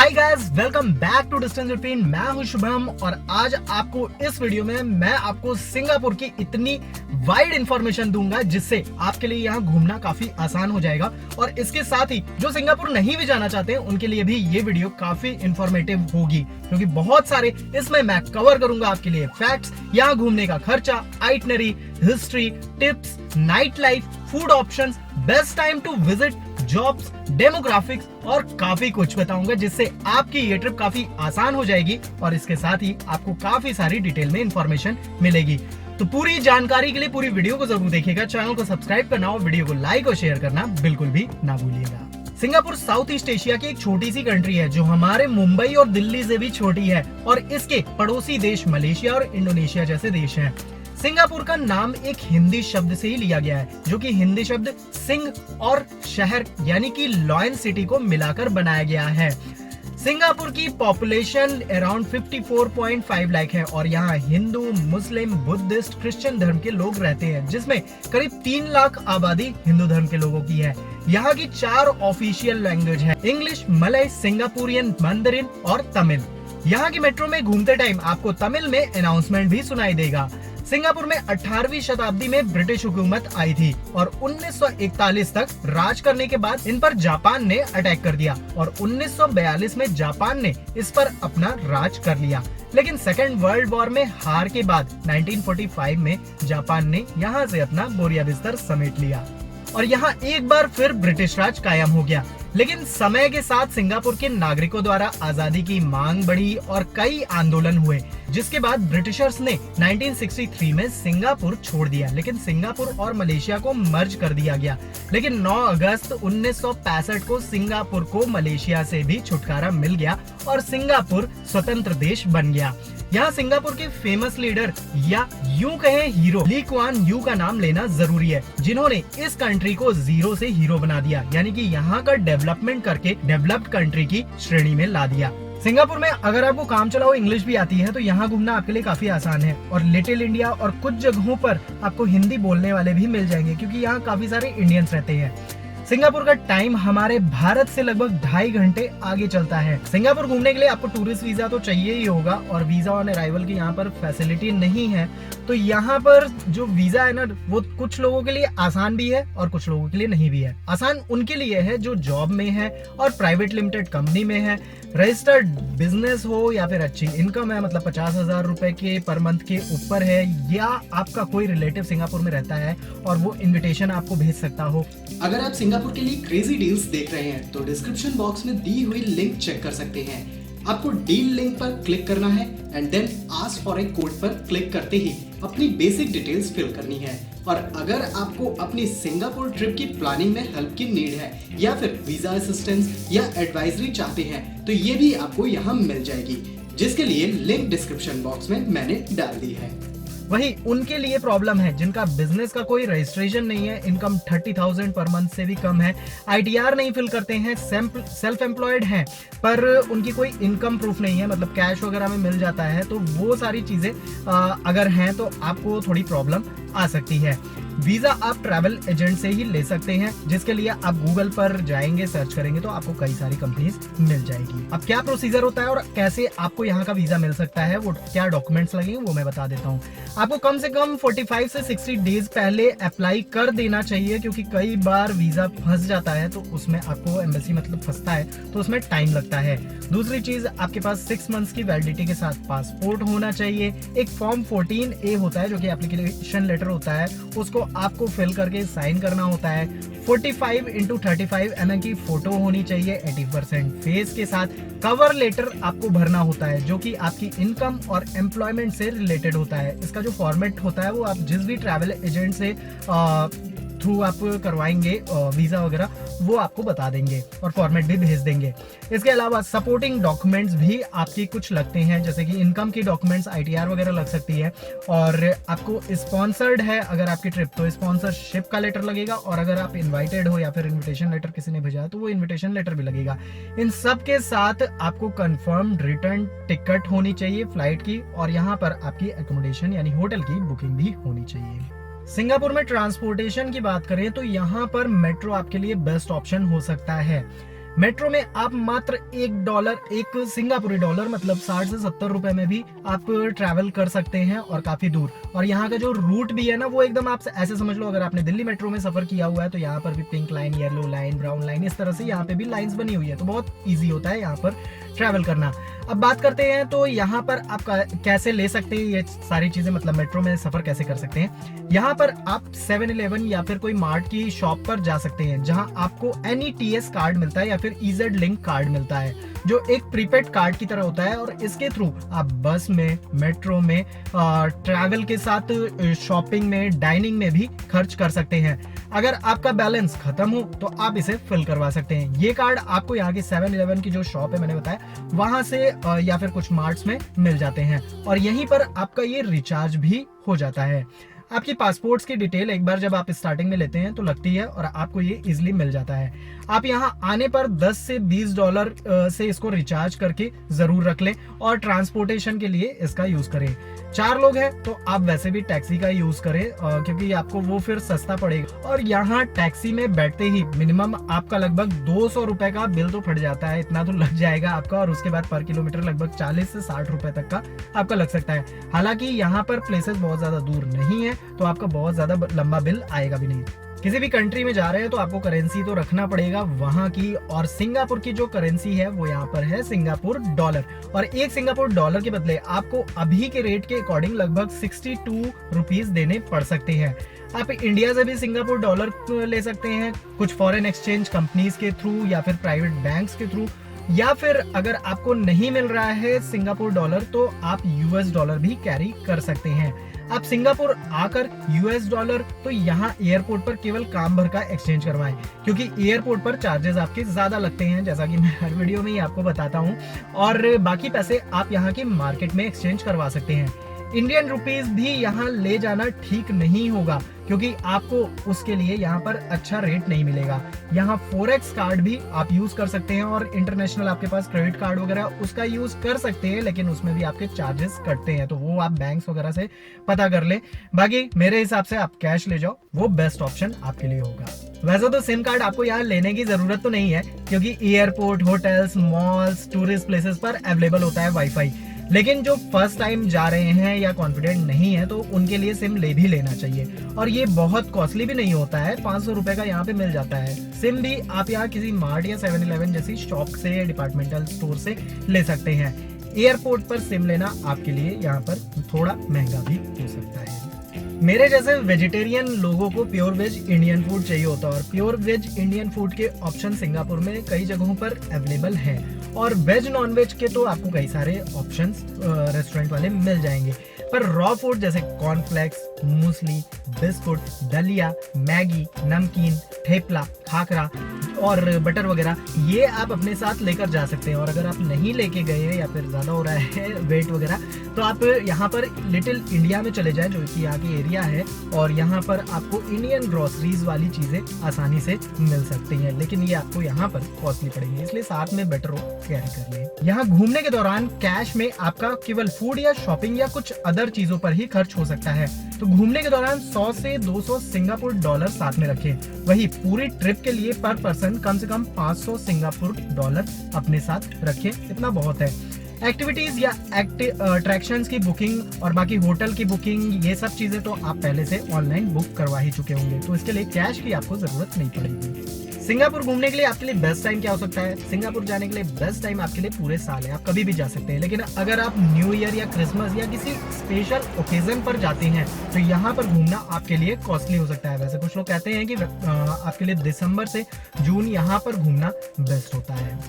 Hi guys, welcome back to distance between. मैं हूं शुभम और आज आपको इस वीडियो में मैं आपको सिंगापुर की इतनी वाइड इंफॉर्मेशन दूंगा जिससे आपके लिए यहाँ घूमना काफी आसान हो जाएगा। और इसके साथ ही जो सिंगापुर नहीं भी जाना चाहते हैं उनके लिए भी ये वीडियो काफी इंफॉर्मेटिव होगी, क्योंकि बहुत सारे इसमें मैं कवर करूंगा आपके लिए फैक्ट्स, यहाँ घूमने का खर्चा, itinerary, history, tips, night life, food options, best time to visit, jobs, demographics और काफी कुछ बताऊंगा जिससे आपकी ये ट्रिप काफी आसान हो जाएगी और इसके साथ ही आपको काफी सारी डिटेल में इंफॉर्मेशन मिलेगी। तो पूरी जानकारी के लिए पूरी वीडियो को जरूर देखिएगा, चैनल को सब्सक्राइब करना और वीडियो को लाइक और शेयर करना बिल्कुल भी ना भूलिएगा। सिंगापुर साउथ ईस्ट एशिया की एक छोटी सी कंट्री है जो हमारे मुंबई और दिल्ली से भी छोटी है और इसके पड़ोसी देश मलेशिया और इंडोनेशिया जैसे देश हैं। सिंगापुर का नाम एक हिंदी शब्द से ही लिया गया है, जो कि हिंदी शब्द सिंग और शहर यानी कि लॉयन सिटी को मिलाकर बनाया गया है। सिंगापुर की पॉपुलेशन अराउंड 54.5 लाख है और यहाँ हिंदू, मुस्लिम, बुद्धिस्ट, क्रिश्चियन धर्म के लोग रहते हैं, जिसमें करीब 3 लाख आबादी हिंदू धर्म के लोगों की है। यहाँ की 4 ऑफिशियल लैंग्वेज है, इंग्लिश, मलय, सिंगापुरियन, मंदरिन और तमिल। यहाँ की मेट्रो में घूमते टाइम आपको तमिल में अनाउंसमेंट भी सुनाई देगा। सिंगापुर में 18वीं शताब्दी में ब्रिटिश हुकूमत आई थी और 1941 तक राज करने के बाद इन पर जापान ने अटैक कर दिया और 1942 में जापान ने इस पर अपना राज कर लिया। लेकिन सेकेंड वर्ल्ड वॉर में हार के बाद 1945 में जापान ने यहाँ से अपना बोरिया बिस्तर समेट लिया और यहाँ एक बार फिर ब्रिटिश राज कायम हो गया। लेकिन समय के साथ सिंगापुर के नागरिकों द्वारा आजादी की मांग बढ़ी और कई आंदोलन हुए, जिसके बाद ब्रिटिशर्स ने 1963 में सिंगापुर छोड़ दिया। लेकिन सिंगापुर और मलेशिया को मर्ज कर दिया गया। लेकिन 9 अगस्त 1965 को सिंगापुर को मलेशिया से भी छुटकारा मिल गया और सिंगापुर स्वतंत्र देश बन गया। यहाँ सिंगापुर के फेमस लीडर या यूं कहें हीरो ली कुआन यू का नाम लेना जरूरी है, जिन्होंने इस कंट्री को जीरो से हीरो बना दिया, यानी कि यहाँ का डेवलपमेंट करके डेवलप्ड कंट्री की श्रेणी में ला दिया। सिंगापुर में अगर आपको काम चलाओ इंग्लिश भी आती है तो यहाँ घूमना आपके लिए काफी आसान है और लिटिल इंडिया और कुछ जगहों पर आपको हिंदी बोलने वाले भी मिल जाएंगे, क्योंकि यहाँ काफी सारे इंडियंस रहते हैं। सिंगापुर का टाइम हमारे भारत से लगभग 2.5 घंटे आगे चलता है। सिंगापुर घूमने के लिए आपको टूरिस्ट वीजा तो चाहिए ही होगा और वीजा ऑन अराइवल की यहाँ पर फैसिलिटी नहीं है। तो यहाँ पर जो वीजा है ना, वो कुछ लोगों के लिए आसान भी है और कुछ लोगों के लिए नहीं भी है। आसान उनके लिए है जो जॉब में है और प्राइवेट लिमिटेड कंपनी में है, रजिस्टर्ड बिजनेस हो या फिर अच्छी इनकम है, मतलब 50,000 रुपए के पर मंथ के ऊपर है, या आपका कोई रिलेटिव सिंगापुर में रहता है और वो इन्विटेशन आपको भेज सकता हो। अगर आप सिंगापुर के लिए क्रेजी डील्स देख रहे हैं तो डिस्क्रिप्शन बॉक्स में दी हुई लिंक चेक कर सकते हैं। आपको डील लिंक पर क्लिक करना है and then ask for a code पर क्लिक करते ही अपनी बेसिक डिटेल्स फिल करनी है। और अगर आपको अपनी सिंगापुर ट्रिप की प्लानिंग में हेल्प की नीड है या फिर वीजा असिस्टेंस या एडवाइजरी चाहते हैं तो ये भी आपको यहाँ मिल जाएगी, जिसके लिए लिंक डिस्क्रिप्शन बॉक्स में मैंने डाल दी है। वही उनके लिए प्रॉब्लम है जिनका बिजनेस का कोई रजिस्ट्रेशन नहीं है, इनकम 30,000 पर मंथ से भी कम है, आईटीआर नहीं फिल करते हैं, सेल्फ एम्प्लॉयड हैं पर उनकी कोई इनकम प्रूफ नहीं है, मतलब कैश वगैरह में मिल जाता है। तो वो सारी चीजें अगर हैं तो आपको थोड़ी प्रॉब्लम आ सकती है। वीजा आप ट्रैवल एजेंट से ही ले सकते हैं, जिसके लिए आप गूगल पर जाएंगे, सर्च करेंगे तो आपको कई सारी कंपनीज मिल जाएगी। अब क्या प्रोसीजर होता है और कैसे आपको यहाँ का वीजा मिल सकता है, वो क्या डॉक्यूमेंट्स लगेंगे वो मैं बता देता हूँ। आपको कम से कम 45 से 60 डेज पहले अप्लाई कर देना चाहिए, क्योंकि कई बार वीजा फंस जाता है तो उसमें आपको एम्बेसी मतलब फंसता है तो उसमें टाइम लगता है। दूसरी चीज, आपके पास 6 मंथ्स की वैलिडिटी के साथ पासपोर्ट होना चाहिए। एक फॉर्म 14A होता है जो कि एप्लीकेशन लेटर होता है, उसको आपको फिल करके साइन करना होता है। 45x35 mm की फोटो होनी चाहिए 80% फेस के साथ। कवर लेटर आपको भरना होता है जो कि आपकी इनकम और एम्प्लॉयमेंट से रिलेटेड होता है। इसका जो फॉर्मेट होता है वो आप जिस भी ट्रैवल एजेंट से थ्रू आप करवाएंगे वीजा वगैरह वो आपको बता देंगे और फॉर्मेट भी भेज देंगे। इसके अलावा सपोर्टिंग डॉक्यूमेंट्स भी आपकी कुछ लगते हैं, जैसे कि इनकम की डॉक्यूमेंट्स, आईटीआर वगैरह लग सकती है। और आपको स्पॉन्सर्ड है अगर आपकी ट्रिप तो स्पॉन्सरशिप का लेटर लगेगा, और अगर आप इन्वाइटेड हो या फिर इन्विटेशन लेटर किसी ने भेजा है तो वो इन्विटेशन लेटर भी लगेगा। इन सब के साथ आपको कंफर्म रिटर्न टिकट होनी चाहिए फ्लाइट की, और यहाँ पर आपकी एकोमोडेशन यानी होटल की बुकिंग भी होनी चाहिए। सिंगापुर में ट्रांसपोर्टेशन की बात करें तो यहाँ पर मेट्रो आपके लिए बेस्ट ऑप्शन हो सकता है। मेट्रो में आप मात्र $1, एक सिंगापुरी डॉलर मतलब 60 से 70 रुपए में भी आप ट्रैवल कर सकते हैं और काफी दूर। और यहाँ का जो रूट भी है ना, वो एकदम आप ऐसे समझ लो, अगर आपने दिल्ली मेट्रो में सफर किया हुआ है तो यहाँ पर भी pink line, yellow line, brown line, इस तरह से यहाँ पे भी लाइंस बनी हुई है, तो बहुत ईजी होता है यहाँ पर ट्रैवल करना। अब बात करते हैं तो यहाँ पर आप कैसे ले सकते हैं ये सारी चीजें, मतलब मेट्रो में सफर कैसे कर सकते हैं। यहाँ पर आप 7-Eleven या फिर कोई मार्ट की शॉप पर जा सकते हैं, जहां आपको NETS कार्ड मिलता है या फिर EZ लिंक कार्ड मिलता है, जो एक प्रीपेड कार्ड की तरह होता है। और इसके थ्रू आप बस में, मेट्रो में, ट्रैवल के साथ शॉपिंग में, डाइनिंग में भी खर्च कर सकते हैं। अगर आपका बैलेंस खत्म हो तो आप इसे फिल करवा सकते हैं। ये कार्ड आपको यहाँ की 7-Eleven की जो शॉप है मैंने बताया, वहां से या फिर कुछ मार्ट्स में मिल जाते हैं, और यहीं पर आपका ये रिचार्ज भी हो जाता है। आपकी पासपोर्ट्स की डिटेल एक बार जब आप स्टार्टिंग में लेते हैं तो लगती है, और आपको ये इजीली मिल जाता है। आप यहाँ आने पर $10 से $20 से इसको रिचार्ज करके जरूर रख लें, और ट्रांसपोर्टेशन के लिए इसका यूज करें। 4 लोग हैं तो आप वैसे भी टैक्सी का यूज करें, क्योंकि आपको वो फिर सस्ता पड़ेगा। और यहाँ टैक्सी में बैठते ही मिनिमम आपका लगभग 200 रुपए का बिल तो फट जाता है, इतना तो लग जाएगा आपका। और उसके बाद पर किलोमीटर लगभग 40 से 60 रुपए तक का आपका लग सकता है। हालांकि यहाँ पर प्लेसेस बहुत ज्यादा दूर नहीं है, तो आपका बहुत ज्यादा लंबा बिल आएगा भी नहीं। किसी भी कंट्री में जा रहे हैं तो आपको करेंसी तो रखना पड़ेगा वहां की, और सिंगापुर की जो करेंसी है वो यहाँ पर है सिंगापुर डॉलर। और एक सिंगापुर डॉलर के बदले आपको अभी के रेट के अकॉर्डिंग लगभग 62 रुपीज देने पड़ सकते हैं। आप इंडिया से भी सिंगापुर डॉलर ले सकते हैं, कुछ फॉरेन एक्सचेंज कंपनीज के थ्रू या फिर प्राइवेट बैंक्स के थ्रू, या फिर अगर आपको नहीं मिल रहा है सिंगापुर डॉलर तो आप US डॉलर भी कैरी कर सकते हैं। आप सिंगापुर आकर US डॉलर तो यहाँ एयरपोर्ट पर केवल काम भर का एक्सचेंज करवाएं, क्योंकि एयरपोर्ट पर चार्जेस आपके ज्यादा लगते हैं, जैसा कि मैं हर वीडियो में ही आपको बताता हूँ। और बाकी पैसे आप यहाँ की मार्केट में एक्सचेंज करवा सकते हैं। इंडियन रुपीस भी यहाँ ले जाना ठीक नहीं होगा, क्योंकि आपको उसके लिए यहाँ पर अच्छा रेट नहीं मिलेगा। यहाँ फॉरेक्स कार्ड भी आप यूज कर सकते हैं, और इंटरनेशनल आपके पास क्रेडिट कार्ड वगैरह उसका यूज कर सकते हैं, लेकिन उसमें भी आपके चार्जेस कटते हैं, तो वो आप बैंक्स वगैरह से पता कर ले। बाकी मेरे हिसाब से आप कैश ले जाओ, वो बेस्ट ऑप्शन आपके लिए होगा। वैसे तो सिम कार्ड आपको यहाँ लेने की जरूरत तो नहीं है, क्योंकि airport, hotels, malls, tourist places पर अवेलेबल होता है वाईफाई। लेकिन जो फर्स्ट टाइम जा रहे हैं या कॉन्फिडेंट नहीं है तो उनके लिए सिम ले भी लेना चाहिए, और ये बहुत कॉस्टली भी नहीं होता है, 500 रुपए का यहाँ पे मिल जाता है। सिम भी आप यहाँ किसी मार्ट या 7-Eleven जैसी शॉप से, डिपार्टमेंटल स्टोर से ले सकते हैं। एयरपोर्ट पर सिम लेना आपके लिए यहाँ पर थोड़ा महंगा भी हो सकता है। मेरे जैसे वेजिटेरियन लोगों को प्योर वेज इंडियन फूड चाहिए होता है, और प्योर वेज इंडियन फूड के ऑप्शन सिंगापुर में कई जगहों पर अवेलेबल हैं, और वेज नॉन वेज के तो आपको कई सारे ऑप्शंस रेस्टोरेंट वाले मिल जाएंगे। पर रॉ फूड जैसे कॉर्नफ्लेक्स, मूसली, बिस्कुट, दलिया, मैगी, नमकीन, ठेपला, खाकरा और बटर वगैरह, ये आप अपने साथ लेकर जा सकते हैं। और अगर आप नहीं लेके गए या फिर ज्यादा हो रहा है वेट वगैरह, तो आप यहाँ पर लिटिल इंडिया में चले जाएं, जो कि यहाँ की एरिया है, और यहाँ पर आपको इंडियन ग्रोसरीज वाली चीजें आसानी से मिल सकती हैं। लेकिन ये आपको यहाँ पर कॉस्टली पड़ेगी, इसलिए साथ में बेटर हो कैरी कर ले। यहाँ घूमने के दौरान कैश में आपका केवल फूड या शॉपिंग या कुछ अदर चीजों पर ही खर्च हो सकता है, तो घूमने के दौरान 100 से 200 सिंगापुर डॉलर साथ में रखें। वही पूरी ट्रिप के लिए पर पर्सन कम से कम 500 सिंगापुर डॉलर अपने साथ रखें, इतना बहुत है। एक्टिविटीज या अट्रैक्शंस की बुकिंग और बाकी होटल की बुकिंग, ये सब चीजें तो आप पहले से ऑनलाइन बुक करवा ही चुके होंगे, तो इसके लिए कैश की आपको जरूरत नहीं पड़ेगी। सिंगापुर घूमने के लिए आपके लिए बेस्ट टाइम क्या हो सकता है? सिंगापुर जाने के लिए बेस्ट टाइम आपके लिए पूरे साल है, आप कभी भी जा सकते हैं। लेकिन अगर आप न्यू ईयर या क्रिसमस या किसी स्पेशल ओकेजन पर जाते हैं तो यहाँ पर घूमना आपके लिए कॉस्टली हो सकता है। वैसे कुछ लोग कहते हैं कि आपके लिए दिसंबर से जून यहाँ पर घूमना बेस्ट होता है।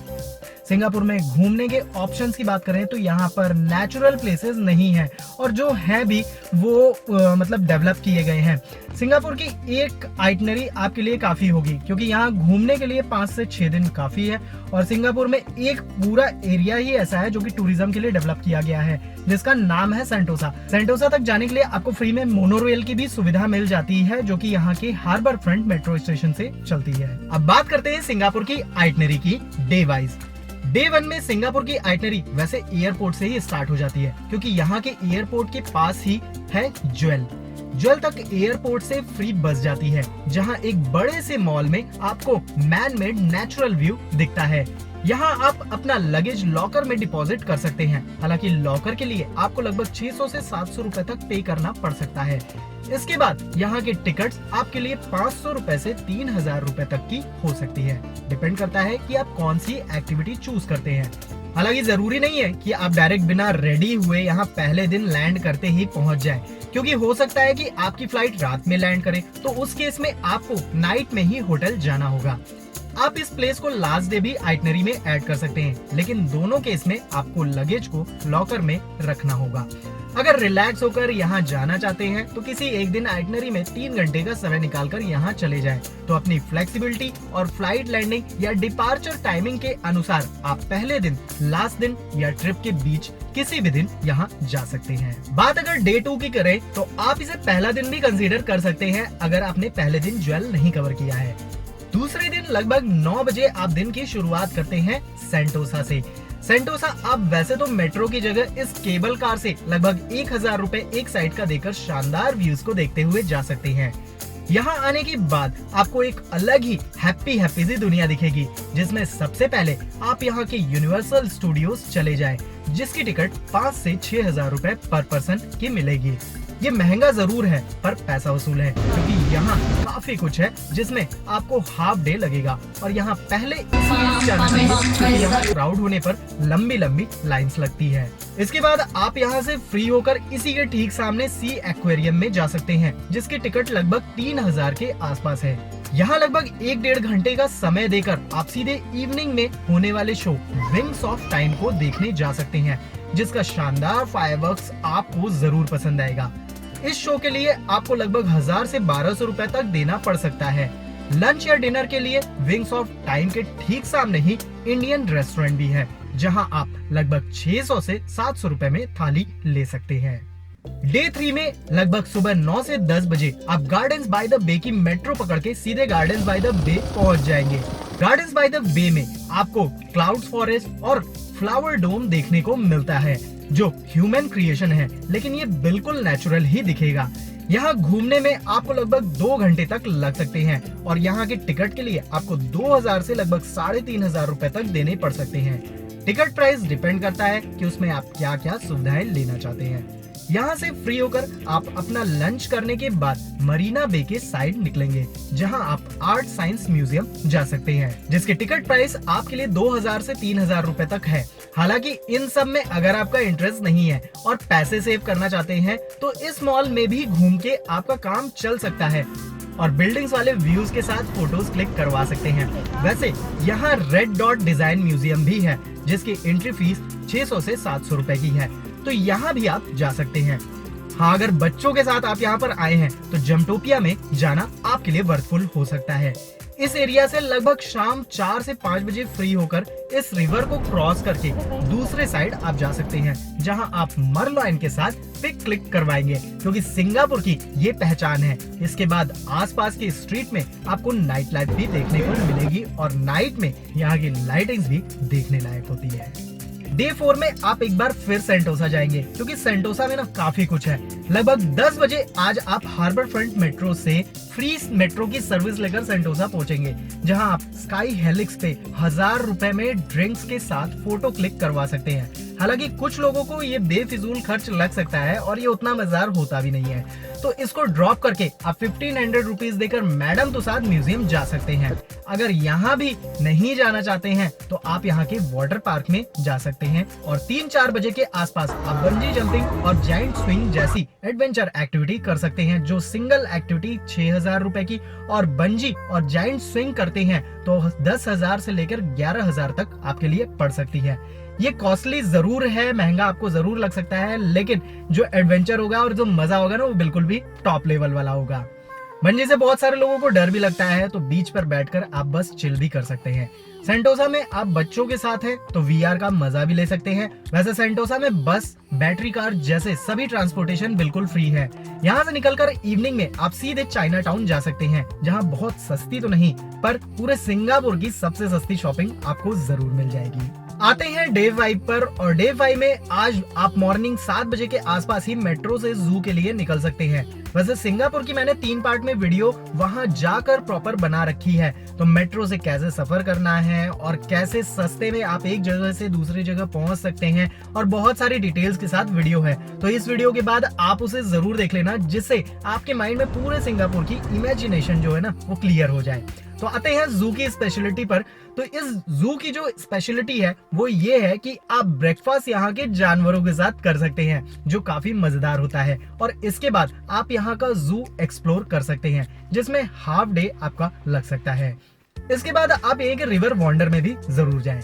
सिंगापुर में घूमने के ऑप्शंस की बात करें तो यहाँ पर नेचुरल प्लेसेस नहीं है, और जो है भी वो मतलब डेवलप किए गए हैं। सिंगापुर की एक आइटनरी आपके लिए काफी होगी, क्योंकि यहाँ घूमने के लिए 5 से 6 दिन काफी है। और सिंगापुर में एक पूरा एरिया ही ऐसा है जो कि टूरिज्म के लिए डेवलप किया गया है, जिसका नाम है सेंटोसा। सेंटोसा तक जाने के लिए आपको फ्री में मोनोरेल की भी सुविधा मिल जाती है, जो कि यहाँ के हार्बर फ्रंट मेट्रो स्टेशन से चलती है। अब बात करते हैं सिंगापुर की आइटनरी की डे वाइज। डे 1 में सिंगापुर की आइटनरी वैसे एयरपोर्ट से ही स्टार्ट हो जाती है, क्योंकि यहाँ के एयरपोर्ट के पास ही है ज्वेल। ज्वेल तक एयरपोर्ट से फ्री बस जाती है, जहां एक बड़े से मॉल में आपको मैन मेड नेचुरल व्यू दिखता है। यहाँ आप अपना लगेज लॉकर में डिपॉजिट कर सकते हैं। हालांकि लॉकर के लिए आपको लगभग 600 से 700 रुपए तक पे करना पड़ सकता है। इसके बाद यहाँ के टिकट्स आपके लिए 500 रुपए से 3000 रुपए तक की हो सकती है। डिपेंड करता है कि आप कौन सी एक्टिविटी चूज करते हैं। हालांकि जरूरी नहीं है कि आप डायरेक्ट बिना रेडी हुए यहाँ पहले दिन लैंड करते ही पहुँच जाएं, क्योंकि हो सकता है कि आपकी फ्लाइट रात में लैंड करे, तो उस केस में आपको नाइट में ही होटल जाना होगा। आप इस प्लेस को लास्ट डे भी आइटनरी में ऐड कर सकते हैं, लेकिन दोनों केस में आपको लगेज को लॉकर में रखना होगा। अगर रिलैक्स होकर यहाँ जाना चाहते हैं तो किसी एक दिन आइटनरी में 3 घंटे का समय निकालकर यहाँ चले जाएं। तो अपनी फ्लेक्सिबिलिटी और फ्लाइट लैंडिंग या डिपार्चर टाइमिंग के अनुसार आप पहले दिन, लास्ट दिन या ट्रिप के बीच किसी भी दिन यहाँ जा सकते हैं। बात अगर डे 2 की करें तो आप इसे पहला दिन भी कंसीडर कर सकते हैं अगर आपने पहले दिन ज्वेल नहीं कवर किया है। दूसरे दिन लगभग 9 बजे आप दिन की शुरुआत करते हैं सेंटोसा से। सेंटोसा आप वैसे तो मेट्रो की जगह इस केबल कार से लगभग 1000 रुपए एक साइड का देकर शानदार व्यूज को देखते हुए जा सकते हैं। यहाँ आने के बाद आपको एक अलग ही हैप्पी सी दुनिया दिखेगी, जिसमें सबसे पहले आप यहाँ के यूनिवर्सल स्टूडियोज चले जाएं, जिसकी टिकट 5 से 6000 रुपए पर पर्सन की मिलेगी। ये महंगा जरूर है पर पैसा वसूल है, क्योंकि यहाँ काफी कुछ है जिसमें आपको हाफ डे लगेगा। और यहाँ पहले इसलिए जाना चाहिए क्योंकि यहाँ क्राउड होने पर लंबी लाइंस लगती है। इसके बाद आप यहाँ से फ्री होकर इसी के ठीक सामने सी एक्वेरियम में जा सकते हैं, जिसकी टिकट लगभग 3000 के आसपास है। यहाँ लगभग 1-1.5 घंटे का समय देकर आप सीधे इवनिंग में होने वाले शो विंग्स ऑफ टाइम को देखने जा सकते हैं, जिसका शानदार फायरवर्क्स आपको जरूर पसंद आएगा। इस शो के लिए आपको लगभग 1000 से 1200 रुपए तक देना पड़ सकता है। लंच या डिनर के लिए विंग्स ऑफ टाइम के ठीक सामने ही इंडियन रेस्टोरेंट भी है, जहां आप लगभग 600 से 700 रुपए में थाली ले सकते हैं। डे 3 में लगभग सुबह 9 से 10 बजे आप गार्डन्स बाय द बे की मेट्रो पकड़ के सीधे गार्डन्स बाय द बे पहुंच जाएंगे। गार्डन्स बाय द बे में आपको क्लाउड्स फॉरेस्ट और फ्लावर डोम देखने को मिलता है, जो ह्यूमन क्रिएशन है, लेकिन ये बिल्कुल नेचुरल ही दिखेगा। यहाँ घूमने में आपको लगभग 2 घंटे तक लग सकते हैं और यहाँ के टिकट के लिए आपको 2000 से लगभग 3500 रुपए तक देने पड़ सकते हैं। टिकट प्राइस डिपेंड करता है कि उसमें आप क्या क्या सुविधाएं लेना चाहते हैं। यहाँ से फ्री होकर आप अपना लंच करने के बाद मरीना बे के साइड निकलेंगे, जहाँ आप आर्ट साइंस म्यूजियम जा सकते हैं, जिसके टिकट प्राइस आपके लिए 2000 से 3000 रुपए तक है। हालांकि इन सब में अगर आपका इंटरेस्ट नहीं है और पैसे सेव करना चाहते हैं तो इस मॉल में भी घूम के आपका काम चल सकता है और बिल्डिंग्स वाले व्यूज के साथ फोटोज क्लिक करवा सकते हैं। वैसे यहाँ रेड डॉट डिजाइन म्यूजियम भी है, जिसकी एंट्री फीस 600 से 700 रुपए की है, तो यहाँ भी आप जा सकते हैं। हाँ, अगर बच्चों के साथ आप यहाँ पर आए हैं तो जमटोपिया में जाना आपके लिए वर्थफुल हो सकता है। इस एरिया से लगभग शाम 4 से 5 बजे फ्री होकर इस रिवर को क्रॉस करके दूसरे साइड आप जा सकते हैं, जहां आप मरलॉयन के साथ पिक क्लिक करवाएंगे, क्योंकि सिंगापुर की ये पहचान है। इसके बाद आसपास के स्ट्रीट में आपको नाइट लाइफ भी देखने को मिलेगी और नाइट में यहाँ की लाइटिंग्स भी देखने लायक होती है। डे 4 में आप एक बार फिर सेंटोसा जाएंगे, क्योंकि सेंटोसा में ना काफी कुछ है। लगभग 10 बजे आज आप हार्बर फ्रंट मेट्रो से फ्री मेट्रो की सर्विस लेकर सेंटोसा पहुंचेंगे, जहां आप स्काई हेलिक्स पे 1000 रुपए में ड्रिंक्स के साथ फोटो क्लिक करवा सकते हैं। हालांकि कुछ लोगों को ये बेफिजूल खर्च लग सकता है और ये उतना मजेदार होता भी नहीं है, तो इसको ड्रॉप करके आप 1500 रुपीज देकर मैडम तुसाद म्यूजियम जा सकते हैं। अगर यहाँ भी नहीं जाना चाहते हैं तो आप यहाँ के वाटर पार्क में जा सकते हैं और 3-4 बजे के आसपास आप बंजी जंपिंग और जाइंट स्विंग जैसी एडवेंचर एक्टिविटी कर सकते हैं, जो सिंगल एक्टिविटी 6000 रुपए की और बंजी और जाइंट स्विंग करते हैं तो 10,000 से लेकर 11,000 तक आपके लिए पड़ सकती है। ये कॉस्टली जरूर है, महंगा आपको जरूर लग सकता है, लेकिन जो एडवेंचर होगा और जो मजा होगा ना वो बिल्कुल भी टॉप लेवल वाला होगा। बंजी से बहुत सारे लोगों को डर भी लगता है, तो बीच पर बैठकर आप बस चिल भी कर सकते हैं। सेंटोसा में आप बच्चों के साथ हैं तो VR का मजा भी ले सकते हैं। वैसे सेंटोसा में बस, बैटरी कार जैसे सभी ट्रांसपोर्टेशन बिल्कुल फ्री है। यहाँ से निकलकर इवनिंग में आप सीधे चाइना टाउन जा सकते हैं, जहाँ बहुत सस्ती तो नहीं पर पूरे सिंगापुर की सबसे सस्ती शॉपिंग आपको जरूर मिल जाएगी। आते हैं डे 5 पर, और डे 5 में आज आप मॉर्निंग 7 बजे के आसपास ही मेट्रो से जू के लिए निकल सकते हैं। वैसे सिंगापुर की मैंने 3 पार्ट में वीडियो वहां जाकर प्रॉपर बना रखी है, तो मेट्रो से कैसे सफर करना है और कैसे सस्ते में आप एक जगह से दूसरी जगह पहुंच सकते हैं, और बहुत सारी डिटेल्स के साथ वीडियो है। तो इस वीडियो के बाद आप उसे जरूर देख लेना, जिससे आपके माइंड में पूरे सिंगापुर की इमेजिनेशन जो है ना वो क्लियर हो जाए। तो आते हैं जू की स्पेशलिटी पर। तो इस जू की जो स्पेशलिटी है वो ये है कि आप ब्रेकफास्ट यहाँ के जानवरों के साथ कर सकते हैं, जो काफी मजेदार होता है, और इसके बाद आप यहाँ का जू एक्सप्लोर कर सकते हैं, जिसमें हाफ डे आपका लग सकता है। इसके बाद आप एक रिवर वॉन्डर में भी जरूर जाएं।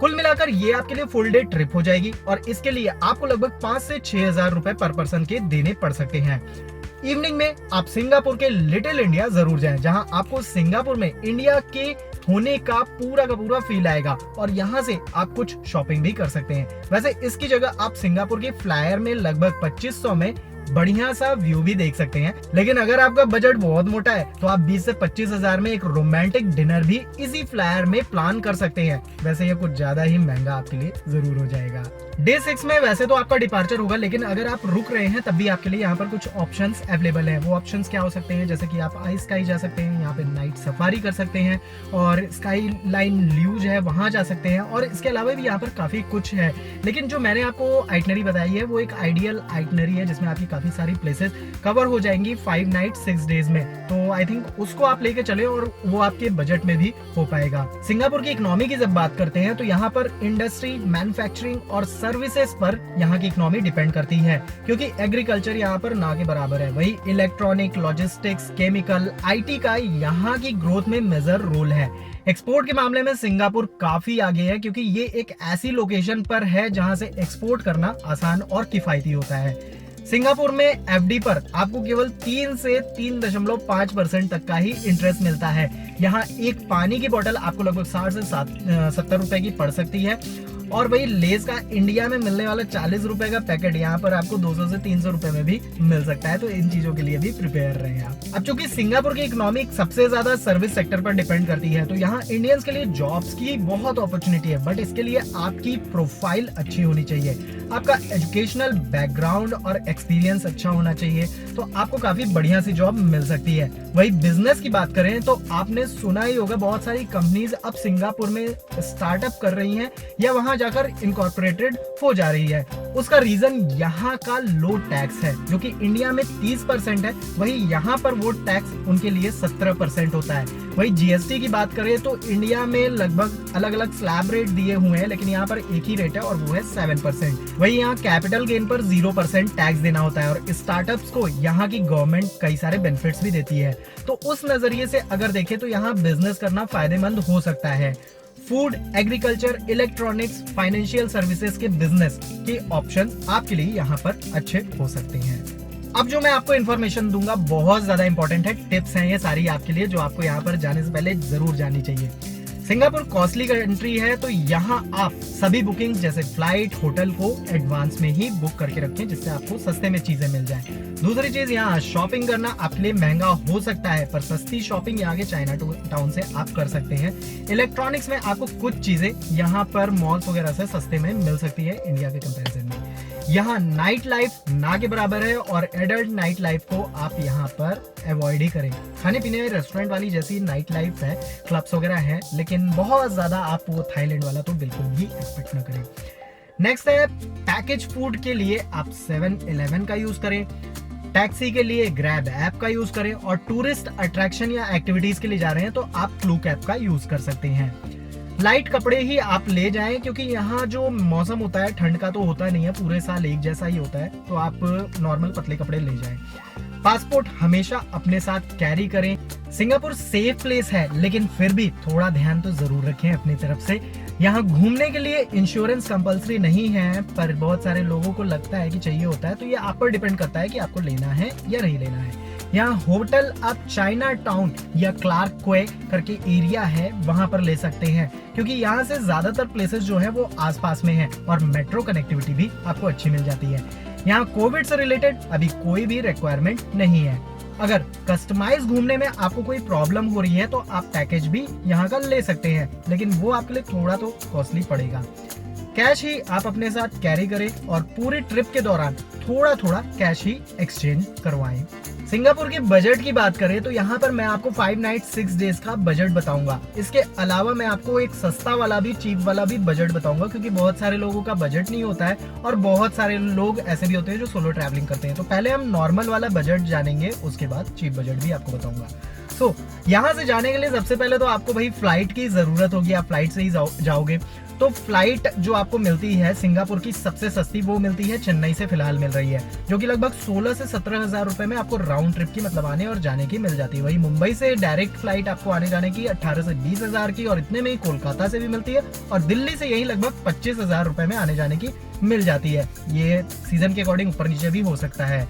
कुल मिलाकर ये आपके लिए फुल डे ट्रिप हो जाएगी, और इसके लिए आपको लगभग 5 से 6 हजार रुपए पर पर्सन के देने पड़ सकते हैं। इवनिंग में आप सिंगापुर के लिटिल इंडिया जरूर जाएं, जहां आपको सिंगापुर में इंडिया के होने का पूरा फील आएगा, और यहां से आप कुछ शॉपिंग भी कर सकते हैं। वैसे इसकी जगह आप सिंगापुर के फ्लायर में लगभग 2500 में बढ़िया सा व्यू भी देख सकते हैं। लेकिन अगर आपका बजट बहुत मोटा है तो आप 20 से 25 हजार में एक रोमांटिक डिनर भी इसी फ्लायर में प्लान कर सकते हैं। वैसे ये कुछ ज्यादा ही महंगा आपके लिए जरूर हो जाएगा। डे 6 में वैसे तो आपका डिपार्चर होगा, लेकिन अगर आप रुक रहे हैं तब भी आपके लिए यहाँ पर कुछ ऑप्शंस अवेलेबल हैं। वो ऑप्शंस क्या हो सकते हैं, जैसे कि आप आई स्काई जा सकते हैं, यहाँ पे नाइट सफारी कर सकते हैं, और स्काई लाइन ल्यूज है वहां जा सकते हैं, और इसके अलावा भी यहाँ पर काफी कुछ है। लेकिन जो मैंने आपको आइटनरी बताई है वो एक आइडियल आइटनरी है, जिसमें आपकी काफी सारी प्लेसेस कवर हो जाएंगी 5 नाइट 6 डेज में। तो आई थिंक उसको आप लेके चले और वो आपके बजट में भी हो पाएगा। सिंगापुर की इकोनॉमी की जब बात करते हैं तो यहाँ पर इंडस्ट्री, मैन्युफैक्चरिंग और सर्विसेज पर यहाँ की इकोनॉमी डिपेंड करती है, क्योंकि एग्रीकल्चर यहाँ पर ना के बराबर है। वही इलेक्ट्रॉनिक, लॉजिस्टिक्स, केमिकल, आईटी का यहाँ की ग्रोथ में मेजर रोल है। एक्सपोर्ट के मामले में सिंगापुर काफी आगे है, क्योंकि ये एक ऐसी लोकेशन पर है जहां से एक्सपोर्ट करना आसान और किफायती होता है। सिंगापुर में एफडी पर आपको केवल 3 से 3.5% तक का ही इंटरेस्ट मिलता है। यहाँ एक पानी की बोतल आपको लगभग 60 से 70 रुपए की पड़ सकती है, और वही लेस का इंडिया में मिलने वाला 40 रुपए का पैकेट यहाँ पर आपको 200 से 300 रुपए में भी मिल सकता है। तो इन चीजों के लिए भी प्रिपेयर रहे आप। अब चूंकि सिंगापुर की इकोनॉमी सबसे ज्यादा सर्विस सेक्टर पर डिपेंड करती है, तो यहाँ इंडियंस के लिए जॉब्स की बहुत अपॉर्चुनिटी है, बट इसके लिए आपकी प्रोफाइल अच्छी होनी चाहिए, आपका एजुकेशनल बैकग्राउंड और एक्सपीरियंस अच्छा होना चाहिए, तो आपको काफी बढ़िया सी जॉब मिल सकती है। वही बिजनेस की बात करें तो आपने सुना ही होगा, बहुत सारी कंपनीज अब सिंगापुर में स्टार्टअप कर रही हैं या वहां जाकर इनकॉर्पोरेटेड हो जा रही है। उसका रीजन यहाँ का लो टैक्स है, जो कि इंडिया में 30% है, वही यहाँ पर वो टैक्स उनके लिए 17% होता है। वही जीएसटी की बात करें तो इंडिया में लगभग अलग अलग स्लैब रेट दिए हुए हैं, लेकिन यहाँ पर एक ही रेट है और वो है 7%। वही यहाँ कैपिटल गेन पर 0% टैक्स देना होता है, और स्टार्टअप्स को यहाँ की गवर्नमेंट कई सारे बेनिफिट्स भी देती है। तो उस नजरिए से अगर देखें तो यहाँ बिजनेस करना फायदेमंद हो सकता है। Food, agriculture, electronics, financial services के बिजनेस के ऑप्शन आपके लिए यहाँ पर अच्छे हो सकते हैं। अब जो मैं आपको इन्फॉर्मेशन दूंगा बहुत ज्यादा इंपॉर्टेंट है, टिप्स हैं ये सारी आपके लिए, जो आपको यहाँ पर जाने से पहले जरूर जानी चाहिए। सिंगापुर कॉस्टली कंट्री है, तो यहाँ आप सभी बुकिंग जैसे फ्लाइट, होटल को एडवांस में ही बुक करके रखें, जिससे आपको सस्ते में चीजें मिल जाएं। दूसरी चीज, यहाँ शॉपिंग करना आपके लिए महंगा हो सकता है, पर सस्ती शॉपिंग यहाँ के चाइना टाउन से आप कर सकते हैं। इलेक्ट्रॉनिक्स में आपको कुछ चीजें यहाँ पर मॉल्स वगैरह से सस्ते में मिल सकती है इंडिया के कंपैरिजन में। यहाँ नाइट लाइफ ना के बराबर है, और एडल्ट नाइट लाइफ को आप यहाँ पर अवॉइड ही करें। खाने पीने रेस्टोरेंट वाली जैसी नाइट लाइफ है, क्लब्स वगैरह है, लेकिन बहुत ज्यादा आप वो थाईलैंड वाला तो बिल्कुल भी एक्सपेक्ट ना करें। नेक्स्ट है पैकेज फूड के लिए आप 7-Eleven का यूज करें, टैक्सी के लिए ग्रैब ऐप का यूज करें, और टूरिस्ट अट्रैक्शन या एक्टिविटीज के लिए जा रहे हैं तो आप क्लूक ऐप का यूज कर सकते हैं। लाइट कपड़े ही आप ले जाएं, क्योंकि यहाँ जो मौसम होता है ठंड का तो होता नहीं है, पूरे साल एक जैसा ही होता है, तो आप नॉर्मल पतले कपड़े ले जाएं। पासपोर्ट हमेशा अपने साथ कैरी करें। सिंगापुर सेफ प्लेस है, लेकिन फिर भी थोड़ा ध्यान तो जरूर रखें अपनी तरफ से। यहाँ घूमने के लिए इंश्योरेंस कंपलसरी नहीं है, पर बहुत सारे लोगों को लगता है कि चाहिए होता है, तो ये आप पर डिपेंड करता है कि आपको लेना है या नहीं लेना है। यहाँ होटल आप चाइना टाउन या क्लार्क क्वे करके एरिया है वहां पर ले सकते हैं, क्योंकि यहाँ से ज्यादातर प्लेसेस जो है वो आसपास में है, और मेट्रो कनेक्टिविटी भी आपको अच्छी मिल जाती है। यहाँ कोविड से रिलेटेड अभी कोई भी रिक्वायरमेंट नहीं है। अगर कस्टमाइज घूमने में आपको कोई प्रॉब्लम हो रही है तो आप पैकेज भी यहाँ का ले सकते हैं, लेकिन वो आपके लिए थोड़ा तो कॉस्टली पड़ेगा। कैश ही आप अपने साथ कैरी करें और पूरी ट्रिप के दौरान थोड़ा थोड़ा कैश ही एक्सचेंज करवाएं। सिंगापुर के बजट की बात करें तो यहाँ पर मैं आपको 5 नाइट 6 डेज का बजट बताऊंगा। इसके अलावा मैं आपको एक सस्ता वाला भी, चीप वाला भी बजट बताऊंगा, क्योंकि बहुत सारे लोगों का बजट नहीं होता है और बहुत सारे लोग ऐसे भी होते हैं जो सोलो ट्रैवलिंग करते हैं। तो पहले हम नॉर्मल वाला बजट जानेंगे, उसके बाद चीप बजट भी आपको बताऊंगा। तो यहाँ से जाने के लिए सबसे पहले तो आपको भाई फ्लाइट की जरूरत होगी, आप फ्लाइट से ही जाओगे। तो फ्लाइट जो आपको मिलती है सिंगापुर की सबसे सस्ती, वो मिलती है चेन्नई से फिलहाल मिल रही है, जो कि लगभग 16 से 17 हजार रुपए में आपको राउंड ट्रिप की, मतलब आने और जाने की मिल जाती है। वही मुंबई से डायरेक्ट फ्लाइट आपको आने जाने की 18 से 20 हजार की, और इतने में ही कोलकाता से भी मिलती है, और दिल्ली से यही लगभग 25 हजार रुपए में आने जाने की मिल जाती है। ये सीजन के अकॉर्डिंग ऊपर नीचे भी हो सकता है।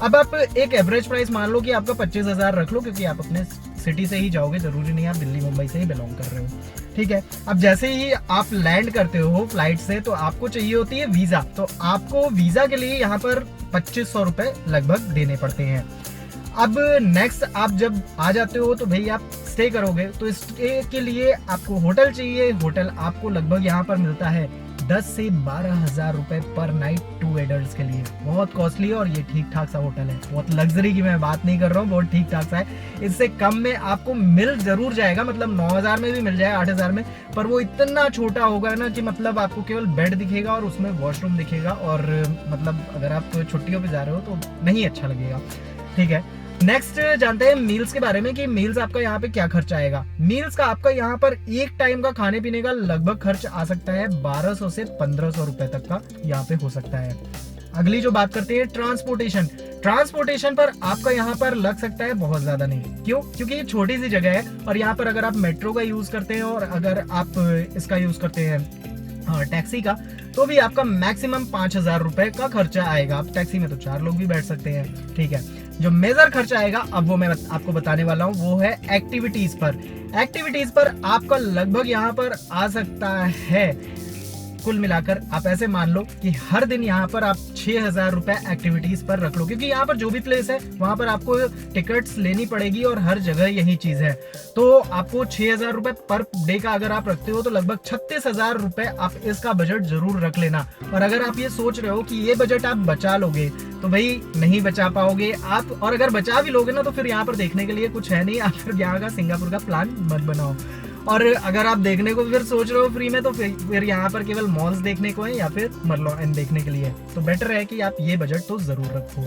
अब आप एक एवरेज प्राइस मान लो कि आपका 25 हजार रख लो, क्योंकि आप अपने सिटी से ही जाओगे, जरूरी नहीं आप दिल्ली मुंबई से ही बिलोंग कर रहे हो, ठीक है। अब जैसे ही आप लैंड करते हो फ्लाइट से तो आपको चाहिए होती है वीजा। तो आपको वीजा के लिए यहाँ पर 2500 रुपए लगभग देने पड़ते हैं। अब नेक्स्ट आप जब आ जाते हो तो भाई आप स्टे करोगे, तो स्टे के लिए आपको होटल चाहिए। होटल आपको लगभग यहाँ पर मिलता है 10 से 12 हजार रुपए पर नाइट 2 एडल्ट्स के लिए। बहुत कॉस्टली है और ये ठीक ठाक सा होटल है, बहुत लग्जरी की मैं बात नहीं कर रहा हूँ, बहुत ठीक ठाक सा है। इससे कम में आपको मिल जरूर जाएगा, मतलब 9000 में भी मिल जाएगा, 8000 में, पर वो इतना छोटा होगा ना कि मतलब आपको केवल बेड दिखेगा और उसमें वॉशरूम दिखेगा, और मतलब अगर आप छुट्टियों पे जा रहे हो तो नहीं अच्छा लगेगा, ठीक है। नेक्स्ट जानते हैं मील्स के बारे में कि मील्स आपका यहाँ पे क्या खर्चा आएगा। मील्स का आपका यहाँ पर एक टाइम का खाने पीने का लगभग खर्च आ सकता है 1200 से 1500 रुपए तक का यहाँ पे हो सकता है। अगली जो बात करते हैं ट्रांसपोर्टेशन। ट्रांसपोर्टेशन पर आपका यहाँ पर लग सकता है बहुत ज्यादा नहीं, क्यों? क्योंकि ये छोटी सी जगह है, और यहाँ पर अगर आप मेट्रो का यूज करते हैं और अगर आप इसका यूज करते हैं टैक्सी का, तो भी आपका मैक्सिमम 5000 रुपए का खर्चा आएगा। आप टैक्सी में तो 4 लोग भी बैठ सकते हैं, ठीक है। जो मेजर खर्चा आएगा अब वो मैं आपको बताने वाला हूँ, वो है एक्टिविटीज पर। एक्टिविटीज पर आपका लगभग यहाँ पर आ सकता है, कुल मिलाकर आप ऐसे मान लो कि हर दिन यहाँ पर आप 6000 रुपए एक्टिविटीज पर रख लो, क्योंकि यहाँ पर जो भी प्लेस है वहां पर आपको टिकट्स लेनी पड़ेगी और हर जगह यही चीज है। तो आपको 6000 रुपए पर डे का अगर आप रखते हो तो लगभग 36,000 रुपए आप इसका बजट जरूर रख लेना। और अगर आप ये सोच रहे हो कि ये बजट आप बचा लोगे, तो भाई नहीं बचा पाओगे आप, और अगर बचा भी लोगे ना तो फिर यहाँ पर देखने के लिए कुछ है नहीं, आप फिर यहाँ का सिंगापुर का प्लान मत बनाओ। और अगर आप देखने को फिर सोच रहे हो फ्री में, तो फिर यहाँ पर केवल मॉल्स देखने को है या फिर मरलोन देखने के लिए, तो बेटर है कि आप ये बजट तो जरूर रखो।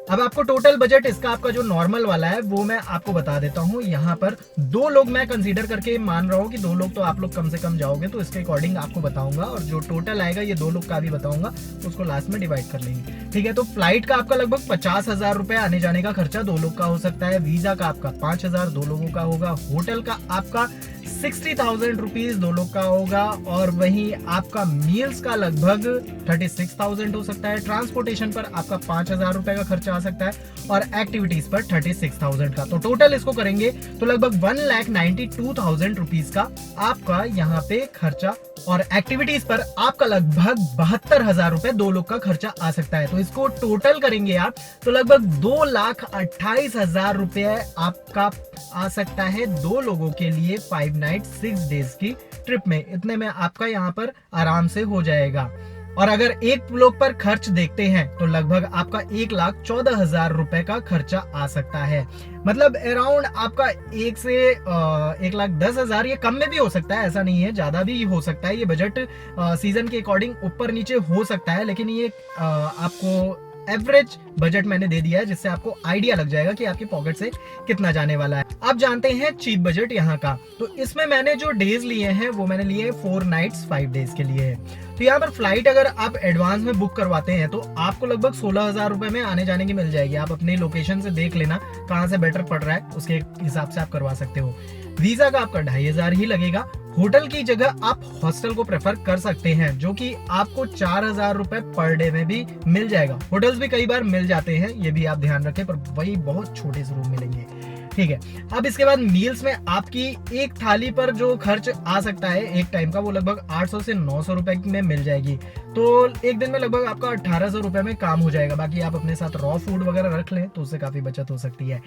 अब आपको टोटल बजट इसका आपका जो नॉर्मल वाला है वो मैं आपको बता देता हूँ। यहाँ पर 2 लोग मैं कंसीडर करके मान रहा हूँ कि 2 लोग तो आप लोग कम से कम जाओगे, तो इसके अकॉर्डिंग आपको बताऊंगा, और जो टोटल आएगा ये 2 लोग का भी बताऊंगा, उसको लास्ट में डिवाइड कर लेंगे, ठीक है। तो फ्लाइट का आपका लगभग 50,000 रुपए आने जाने का खर्चा 2 लोग का हो सकता है। वीजा का आपका 5000 2 लोगों का होगा। होटल का आपका 60,000 रुपीज 2 लोग का होगा, और वहीं आपका मील्स का लगभग 36,000 हो सकता है। ट्रांसपोर्टेशन पर आपका 5,000 रुपए का खर्चा आ सकता है, और एक्टिविटीज पर 36,000 का। तो टोटल इसको करेंगे तो लगभग 1,92,000 रुपीज का आपका यहाँ पे खर्चा, और एक्टिविटीज पर आपका लगभग 72,000 रुपए 2 लोग का खर्चा आ सकता है। तो इसको टोटल करेंगे आप तो लगभग 2,28,000 रुपए आपका आ सकता है 2 लोगों के लिए 5 नाइट 6 डेज की ट्रिप में। इतने में आपका यहाँ पर आराम से हो जाएगा। और अगर एक लोग पर खर्च देखते हैं तो लगभग आपका 1,14,000 रुपए का खर्चा आ सकता है। मतलब अराउंड आपका 1 से 1,10,000, ये कम में भी हो सकता है, ऐसा नहीं है, ज्यादा भी हो सकता है। ये बजट सीजन के अकॉर्डिंग ऊपर नीचे हो सकता है, लेकिन ये आपको एवरेज बजट मैंने दे दिया है, जिससे आपको आइडिया लग जाएगा कि आपके पॉकेट से कितना जाने वाला है। अब जानते हैं चीप बजट यहाँ का। तो इसमें मैंने जो डेज लिए हैं वो मैंने लिए 4 नाइट्स 5 डेज के लिए है। तो यहाँ पर फ्लाइट अगर आप एडवांस में बुक करवाते हैं तो आपको लगभग 16,000 रुपए में आने जाने की मिल जाएगी। आप अपनी लोकेशन से देख लेना कहाँ से बेटर पड़ रहा है, उसके हिसाब से आप करवा सकते हो। वीजा का आपका 2,500 ही लगेगा। होटल की जगह आप हॉस्टल को प्रेफर कर सकते हैं, जो कि आपको 4,000 रुपए पर डे में भी मिल जाएगा। होटल्स भी कई बार मिल जाते हैं, ये भी आप ध्यान रखें, पर वही बहुत छोटे से रूम मिलेंगे, ठीक है। अब इसके बाद मील्स में आपकी एक थाली पर जो खर्च आ सकता है एक टाइम का, वो लगभग 800 से 900 रुपए में मिल जाएगी। तो एक दिन में लगभग आपका 1,800 रुपए में काम हो जाएगा। बाकी आप अपने साथ रॉ फूड वगैरह रख लें तो उससे काफी बचत हो सकती है,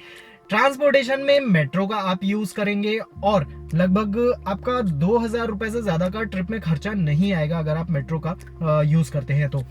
ट्रांसपोर्टेशन में मेट्रो का आप यूज करेंगे और लगभग आपका 2,000 रुपए से ज्यादा का ट्रिप में खर्चा नहीं आएगा अगर आप मेट्रो का यूज करते हैं तो।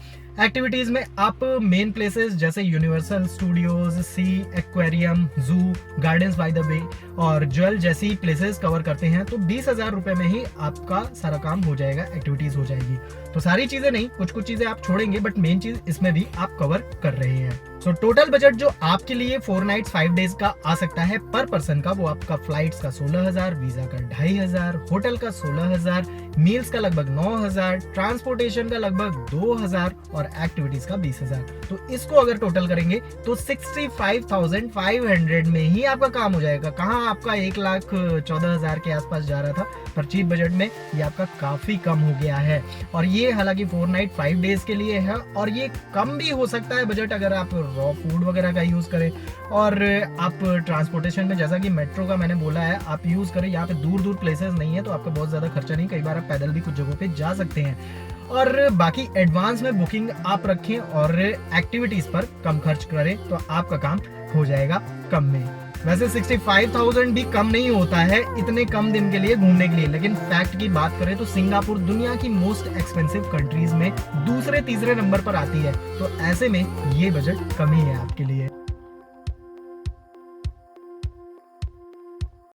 एक्टिविटीज में आप मेन प्लेसेस जैसे यूनिवर्सल स्टूडियोज, सी एक्वेरियम, जू, गार्डन्स बाय द बे और ज्वेल जैसी प्लेसेस कवर करते हैं तो 20,000 रुपए में ही आपका सारा काम हो जाएगा, एक्टिविटीज हो जाएगी। तो सारी चीजें नहीं, कुछ कुछ चीजें आप छोड़ेंगे बट मेन चीज इसमें भी आप कवर कर रहे हैं। सो टोटल बजट जो आपके लिए 4 नाइट्स 5 डेज का आ सकता है पर पर्सन का, वो आपका फ्लाइट्स का 16,000, वीजा का 2,500, होटल का 16,000, मील्स का लगभग 9,000, ट्रांसपोर्टेशन का लगभग 2,000 और एक्टिविटीज का 20,000। तो इसको अगर टोटल करेंगे तो 65,500 में ही आपका काम हो जाएगा। कहाँ आपका 1,14,000 के आसपास जा रहा था, पर चीप बजट में ये आपका काफी कम हो गया है। और ये हालांकि 4 नाइट 5 डेज के लिए है और ये कम भी हो सकता है बजट अगर आप रॉ फूड वगैरह का यूज करें और आप ट्रांसपोर्टेशन में जैसा कि मेट्रो का मैंने बोला है आप यूज करें। यहाँ पे दूर दूर प्लेसेस नहीं है तो आपका बहुत ज्यादा खर्चा नहीं, कई बार आप पैदल भी कुछ जगहों पे जा सकते हैं। और बाकी एडवांस में बुकिंग आप रखें और एक्टिविटीज पर कम खर्च करें तो आपका काम हो जाएगा कम में। वैसे 65,000 भी कम नहीं होता है इतने कम दिन के लिए घूमने के लिए, लेकिन फैक्ट की बात करें तो सिंगापुर दुनिया की मोस्ट एक्सपेंसिव कंट्रीज में दूसरे तीसरे नंबर पर आती है, तो ऐसे में ये बजट कम ही है आपके लिए।